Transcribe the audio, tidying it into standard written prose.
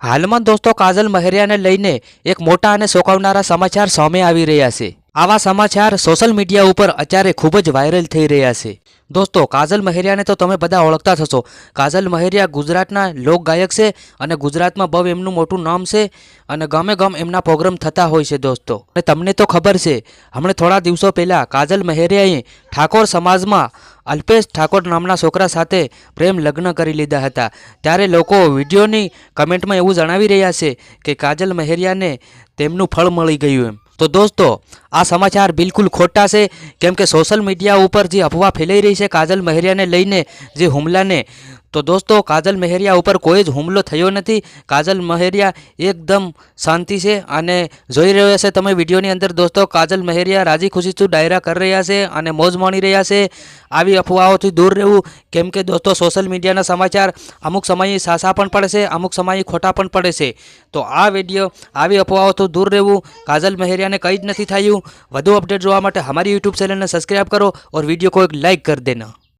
હાલમાં દોસ્તો કાજલ મહેરિયાને લઈને એક મોટા અને ચોંકાવનારા સમાચાર સામે આવી રહ્યા છે। આવા સમાચાર સોશિયલ મીડિયા ઉપર અત્યારે ખૂબ જ વાયરલ થઈ રહ્યા છે। દોસ્તો કાજલ મહેરિયાને તો તમે બધા ઓળખતા થશો। કાજલ મહેરિયા ગુજરાતના લોક ગાયક છે અને ગુજરાતમાં બહુ એમનું મોટું નામ છે અને ગમે ગમ એમના પ્રોગ્રામ થતા હોય છે દોસ્તો। અને તમને તો ખબર છે હમણાં થોડા દિવસો પહેલાં કાજલ મહેરિયાએ ઠાકોર સમાજમાં અલ્પેશ ઠાકોર નામના છોકરા સાથે પ્રેમ લગ્ન કરી લીધા હતા। ત્યારે લોકો વિડીયોની કમેન્ટમાં એવું જણાવી રહ્યા છે કે કાજલ મહેરિયાને તેમનું ફળ મળી ગયું એમ। તો દોસ્તો આ સમાચાર બિલકુલ ખોટા છે, કેમ કે સોશિયલ મીડિયા ઉપર જે અફવા ફેલાઈ રહી છે કાજલ મહેરિયાને લઈને જે હુમલાને, તો દોસ્તો કાજલ મહેરિયા ઉપર કોઈ જ હુમલો થયો નથી। કાજલ મહેરિયા એકદમ શાંતિ છે અને જોઈ રહ્યા છે તમે વિડીયોની અંદર દોસ્તો કાજલ મહેરિયા રાજી ખુશીથી ડાયરા કરી રહ્યા છે અને મોજ માણી રહ્યા છે। આવી અફવાઓથી દૂર રહેવું, કેમ કે દોસ્તો સોશિયલ મીડિયાના સમાચાર અમુક સમયે સાચા પણ પડે છે, અમુક સમયે ખોટા પણ પડે છે। તો આ વિડીયો આવી અફવાઓથી દૂર રહેવું। કાજલ મહેરિયાને કંઈ જ નથી થયું। વધુ અપડેટ જોવા માટે हमारी यूट्यूब चैनल ने सब्सक्राइब करो और वीडियो को एक लाइक कर देना।